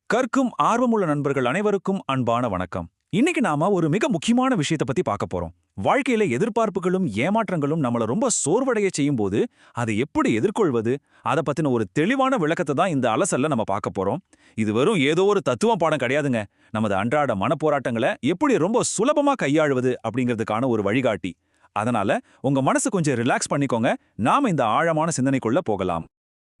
கற்கும் ஆர்வமுள்ள நண்பர்கள் அனைவருக்கும் அன்பான வணக்கம். இன்னைக்கு நாம ஒரு மிக முக்கியமான விஷயத்தை பத்தி பார்க்க போறோம். வாழ்க்கையில எதிர்பார்ப்புகளும் ஏமாற்றங்களும் நம்மள ரொம்ப சோர்வடைய செய்யும் போது அதை எப்படி எதிர்கொள்வது, அதை பத்தின ஒரு தெளிவான விளக்கத்தை தான் இந்த அலசல்ல நம்ம பார்க்க போறோம். இது வெறும் ஏதோ ஒரு தத்துவ பாடம் கிடையாதுங்க. நமது அன்றாட மனப்போராட்டங்களை எப்படி ரொம்ப சுலபமா கையாளுவது அப்படிங்கிறதுக்கான ஒரு வழிகாட்டி. அதனால உங்க மனசு கொஞ்சம் ரிலாக்ஸ் பண்ணிக்கோங்க. நாம இந்த ஆழமான சிந்தனைக்குள்ள போகலாம்.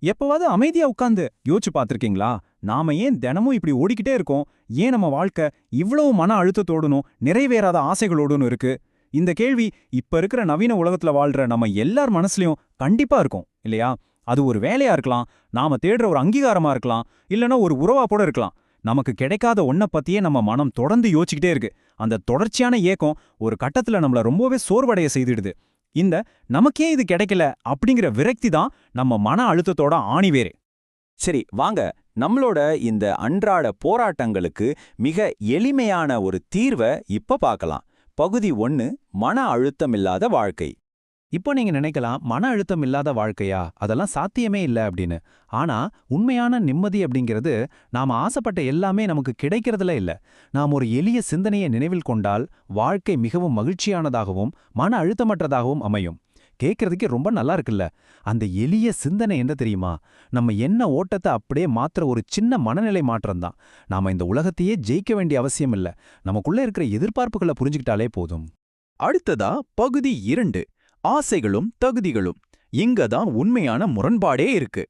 எப்பவாவது அமைதியா உட்கார்ந்து யோசிச்சு பார்த்திருக்கீங்களா? நாம ஏன் தினமும் இப்படி ஓடிக்கிட்டே இருக்கோம்? ஏன் நம்ம வாழ்க்கை இவ்வளவு மன அழுத்தத்தோடனும் நிறைவேறாத ஆசைகளோடனும் இருக்கு? இந்த கேள்வி இப்ப இருக்கிற நவீன உலகத்துல வாழ்ற நம்ம எல்லார் மனசுலயும் கண்டிப்பா இருக்கும் இல்லையா? அது ஒரு வேலையா இருக்கலாம், நாம தேடுற ஒரு அங்கீகாரமா இருக்கலாம், இல்லனா ஒரு உறவா கூட இருக்கலாம். நமக்கு கிடைக்காத ஒன்ன பத்தியே நம்ம மனம் தொடர்ந்து யோசிச்சுக்கிட்டே இருக்கு. அந்த தொடர்ச்சியான ஏக்கம் ஒரு கட்டத்துல நம்மள ரொம்பவே சோர்வடைய செய்திடுது. இந்த நமக்கே இது கிடைக்கல அப்படிங்கிற விரக்தி தான் நம்ம மன அழுத்தத்தோட ஆணிவேரே. சரி வாங்க, நம்மளோட இந்த அன்றாட போராட்டங்களுக்கு மிக எளிமையான ஒரு தீர்வை இப்ப பார்க்கலாம். பகுதி 1, மன அழுத்தமில்லாத வாழ்க்கை. இப்போ நீங்க நினைக்கலாம், மன அழுத்தம் இல்லாத வாழ்க்கையா, அதெல்லாம் சாத்தியமே இல்ல அப்படின்னு. ஆனா உண்மையான நிம்மதி அப்படிங்கிறது நாம ஆசைப்பட்ட எல்லாமே நமக்கு கிடைக்கிறதுல இல்ல. நாம் ஒரு எளிய சிந்தனையை நினைவில் கொண்டால் வாழ்க்கை மிகவும் மகிழ்ச்சியானதாகவும் மன அழுத்தமற்றதாகவும் அமையும். கேட்கறதுக்கே ரொம்ப நல்லா இருக்குல்ல? அந்த எளிய சிந்தனை என்ன தெரியுமா? நம்ம என்ன ஓட்டத்தை அப்படியே மாத்திர ஒரு சின்ன மனநிலை மாற்றம் தான். நாம இந்த உலகத்தையே ஜெயிக்க வேண்டிய அவசியம் இல்ல. நமக்குள்ள இருக்கிற எதிர்பார்ப்புகளை புரிஞ்சுக்கிட்டாலே போதும். அடுத்ததா பகுதி 2, ஆசைகளும் தகுதிகளும். இங்க தான் உண்மையான முரண்பாடே இருக்கு.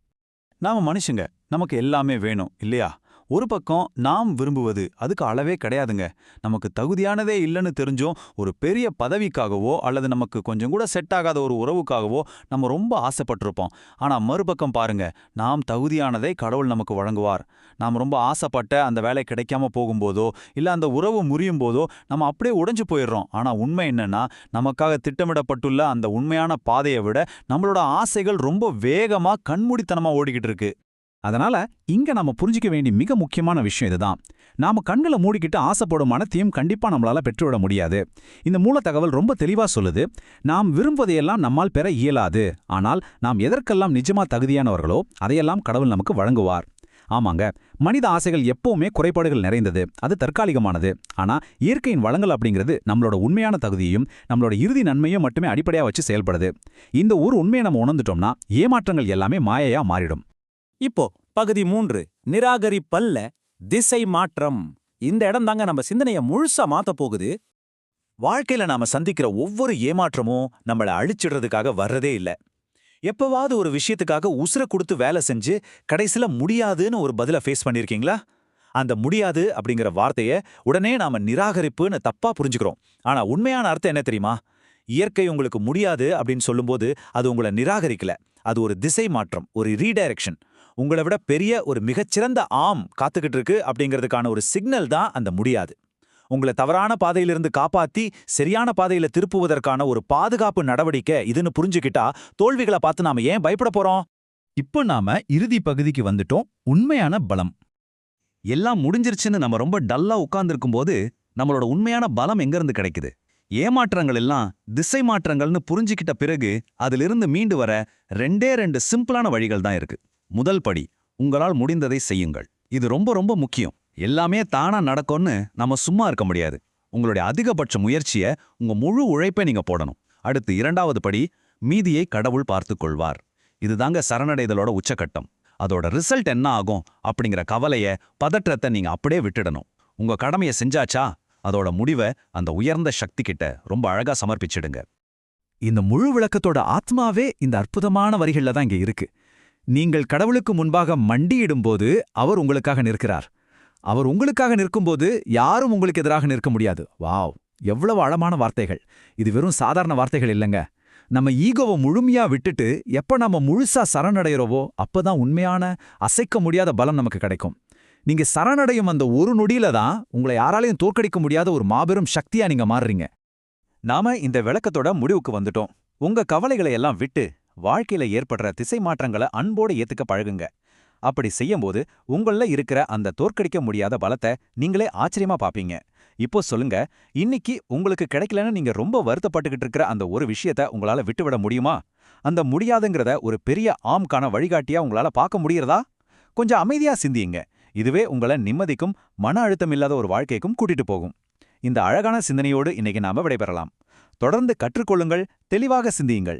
நாம மனுஷங்க, நமக்கு எல்லாமே வேணும் இல்லையா? ஒரு பக்கம் நாம் விரும்புவது அதுக்கு அளவே கிடையாதுங்க. நமக்கு தகுதியானதே இல்லைன்னு தெரிஞ்சும் ஒரு பெரிய பதவிக்காகவோ அல்லது நமக்கு கொஞ்சம் கூட செட் ஆகாத ஒரு உறவுக்காகவோ நம்ம ரொம்ப ஆசைப்பட்டிருப்போம். ஆனா மறுபக்கம் பாருங்க, நாம் தகுதியானதை கடவுள் நமக்கு வழங்குவார். நாம் ரொம்ப ஆசைப்பட்ட அந்த வேலை கிடைக்காம போகும்போதோ இல்ல அந்த உறவு முறியும் போதோ நம்ம அப்படியே உடைஞ்சு போயிடுறோம். ஆனா உண்மை என்னன்னா, நமக்காக திட்டமிடப்பட்டுள்ள அந்த உண்மையான பாதையை விட நம்மளோட ஆசைகள் ரொம்ப வேகமா கண்மூடித்தனமா ஓடிக்கிட்டு இருக்கு. அதனால இங்க நாம புரிஞ்சிக்க வேண்டிய மிக முக்கியமான விஷயம் இதுதான். நாம கண்களை மூடிக்கிட்டு ஆசைப்படும் மனத்தையும் கண்டிப்பா நம்மளால பெற்றுவிட முடியாது. இந்த மூல தகவல் ரொம்ப தெளிவா சொல்லுது. நாம் விரும்புவதையெல்லாம் நம்மால் பெற இயலாது. ஆனால் நாம் எதற்கெல்லாம் நிஜமா தகுதியானவர்களோ அதையெல்லாம் கடவுள் நமக்கு வழங்குவார். ஆமாங்க, மனித ஆசைகள் எப்பவுமே குறைபாடுகள் நிறைந்தது. அது தற்காலிகமானது. ஆனா இயற்கையின் வளங்கள் அப்படிங்கிறது நம்மளோட உண்மையான தகுதியையும் நம்மளோட இறுதி நன்மையும் மட்டுமே அடிப்படையா வச்சு செயல்படுது. இந்த ஒரு உண்மையை நம்ம உணர்ந்துட்டோம்னா ஏமாற்றங்கள் எல்லாமே மாயையா மாறிடும். இப்போ பகுதி 3, நிராகரிப்பல்ல திசை மாற்றம். இந்த இடம் தாங்க நம்ம சிந்தனையை முழுசா மாத்த போகுது. வாழ்க்கையில நாம சந்திக்கிற ஒவ்வொரு ஏமாற்றமும் நம்மள அழிச்சிடுறதுக்காக வர்றதே இல்ல. எப்பவாவது ஒரு விஷயத்துக்காக உசுர கொடுத்து வேலை செஞ்சு கடைசில முடியாதுன்னு ஒரு பதில ஃபேஸ் பண்ணிருக்கீங்களா? அந்த முடியாது அப்படிங்கிற வார்த்தைய உடனே நாம நிராகரிப்புன்னு தப்பா புரிஞ்சுக்கிறோம். ஆனா உண்மையான அர்த்தம் என்ன தெரியுமா? இயற்கை உங்களுக்கு முடியாது அப்படின்னு சொல்லும்போது அது உங்களை நிராகரிக்கல. அது ஒரு திசை மாற்றம், ஒரு ரீடைரக்ஷன். உங்களை விட பெரிய ஒரு மிகச்சிறந்த காத்துக்கிட்டு இருக்கு அப்படிங்கிறதுக்கான ஒரு சிக்னல் தான் அந்த முடியாது. உங்களை தவறான பாதையிலிருந்து காப்பாத்தி சரியான பாதையில திருப்புவதற்கான ஒரு பாதுகாப்பு நடவடிக்கை இதுன்னு புரிஞ்சுக்கிட்டா தோல்விகளை பார்த்து நாம ஏன் பயப்பட போறோம்? இப்போ நாம இறுதி பகுதிக்கு வந்துட்டோம். உண்மையான பலம். எல்லாம் முடிஞ்சிருச்சுன்னு நம்ம ரொம்ப டல்லா உட்கார்ந்துருக்கும் போது நம்மளோட உண்மையான பலம் எங்கிருந்து கிடைக்குது? ஏமாற்றங்கள் எல்லாம் திசை மாற்றங்கள்னு புரிஞ்சுக்கிட்ட பிறகு அதிலிருந்து மீண்டு வர 2 சிம்பிளான வழிகள் தான் இருக்கு. முதல் படி, உங்களால் முடிந்ததை செய்யுங்கள். இது ரொம்ப ரொம்ப முக்கியம். எல்லாமே தானா நடக்கும்னு நம்ம சும்மா இருக்க முடியாது. உங்களுடைய அதிகபட்ச முயற்சியை, உங்க முழு உழைப்பை நீங்க போடணும். அடுத்து 2வது படி, மீதியை கடவுள் பார்த்துக் கொள்வார். இதுதாங்க சரணடைதலோட உச்சக்கட்டம். அதோட ரிசல்ட் என்ன ஆகும் அப்படிங்கிற கவலைய, பதற்றத்தை நீங்க அப்படியே விட்டுடணும். உங்க கடமையை செஞ்சாச்சா, அதோட முடிவை அந்த உயர்ந்த சக்தி கிட்ட ரொம்ப அழகா சமர்ப்பிச்சிடுங்க. இந்த முழு விளக்கத்தோட ஆத்மாவே இந்த அற்புதமான வரிகள்ல தான் இங்க இருக்கு. நீங்கள் கடவுளுக்கு முன்பாக மண்டியிடும்போது அவர் உங்களுக்காக நிற்கிறார். அவர் உங்களுக்காக நிற்கும்போது யாரும் உங்களுக்கு எதிராக நிற்க முடியாது. வாவ், எவ்வளவு ஆழமான வார்த்தைகள்! இது வெறும் சாதாரண வார்த்தைகள் இல்லைங்க. நம்ம ஈகோவை முழுமையா விட்டுட்டு எப்ப நம்ம முழுசா சரணடைகிறோவோ அப்பதான் உண்மையான அசைக்க முடியாத பலம் நமக்கு கிடைக்கும். நீங்க சரணடையும் அந்த ஒரு நொடியில தான் உங்களை யாராலையும் தோற்கடிக்க முடியாத ஒரு மாபெரும் சக்தியா நீங்க மாறுறீங்க. நாம இந்த விளக்கத்தோட முடிவுக்கு வந்துட்டோம். உங்க கவலைகளை எல்லாம் விட்டு வாழ்க்கையில ஏற்படுற திசை மாற்றங்களை அன்போடு ஏத்துக்க பழகுங்க. அப்படி செய்யும்போது உங்கள இருக்கிற அந்த தோற்கடிக்க முடியாத பலத்தை நீங்களே ஆச்சரியமா பாப்பீங்க. இப்போ சொல்லுங்க, இன்னைக்கு உங்களுக்கு கிடைக்கலன்னு நீங்க ரொம்ப வருத்தப்பட்டுக்கிட்டு இருக்கிற அந்த ஒரு விஷயத்த உங்களால விட்டுவிட முடியுமா? அந்த முடியாதுங்கிறத ஒரு பெரிய ஆம்கான வழிகாட்டியா உங்களால பார்க்க முடியறதா? கொஞ்சம் அமைதியா சிந்தியுங்க. இதுவே உங்களை நிம்மதிக்கும் மன அழுத்தம் இல்லாத ஒரு வாழ்க்கைக்கும் கூட்டிட்டு போகும். இந்த அழகான சிந்தனையோடு இன்னைக்கு நாம விடைபெறலாம். தொடர்ந்து கற்றுக்கொள்ளுங்கள், தெளிவாக சிந்தியுங்கள்.